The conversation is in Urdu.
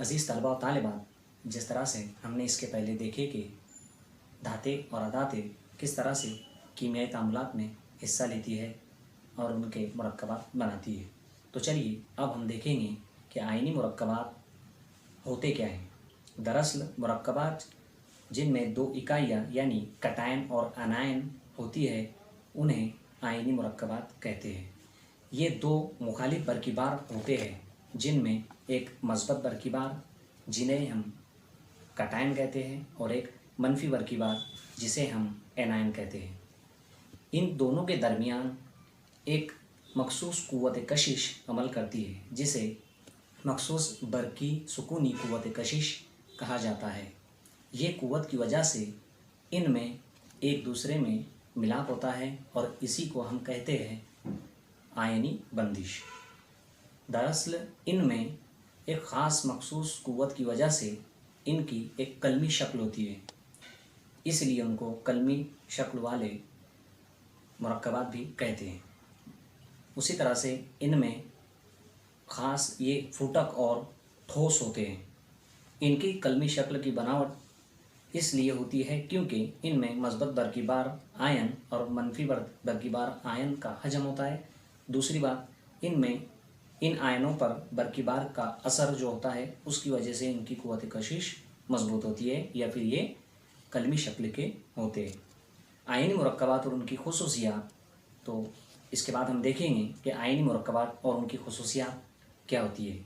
عزیز طلبہ و طالبات، جس طرح سے ہم نے اس کے پہلے دیکھے کہ دھاتیں اور اداتیں کس طرح سے کیمیائی تعاملات میں حصہ لیتی ہے اور ان کے مرکبات بناتی ہے، تو چلیے اب ہم دیکھیں گے کہ آئینی مرکبات ہوتے کیا ہیں۔ دراصل مرکبات جن میں دو اکائیاں یعنی کٹائن اور انائن ہوتی ہے انہیں آئینی مرکبات کہتے ہیں۔ یہ دو مخالف برقی بار ہوتے ہیں جن میں ایک مثبت برقی بار جنہیں ہم کٹائن کہتے ہیں اور ایک منفی برقی بار جسے ہم انائن کہتے ہیں۔ ان دونوں کے درمیان ایک مخصوص قوت کشش عمل کرتی ہے جسے مخصوص برقی سکونی قوت کشش کہا جاتا ہے۔ یہ قوت کی وجہ سے ان میں ایک دوسرے میں ملاپ ہوتا ہے اور اسی کو ہم کہتے ہیں آئینی بندش۔ دراصل ان میں ایک خاص مخصوص قوت کی وجہ سے ان کی ایک کلمی شکل ہوتی ہے، اس لیے ان کو کلمی شکل والے مرکبات بھی کہتے ہیں۔ اسی طرح سے ان میں خاص یہ پھوٹک اور ٹھوس ہوتے ہیں۔ ان کی کلمی شکل کی بناوٹ اس لیے ہوتی ہے کیونکہ ان میں مثبت برقی بار آئن اور منفی برقی بار آئن کا حجم ہوتا ہے۔ دوسری بات، ان میں ان آئنوں پر برقی بار کا اثر جو ہوتا ہے اس کی وجہ سے ان کی قوت کشش مضبوط ہوتی ہے یا پھر یہ کلمی شکل کے ہوتے ہیں۔ آئینی مرکبات اور ان کی خصوصیات، تو اس کے بعد ہم دیکھیں گے کہ آئینی مرکبات اور ان کی خصوصیات کیا ہوتی ہے۔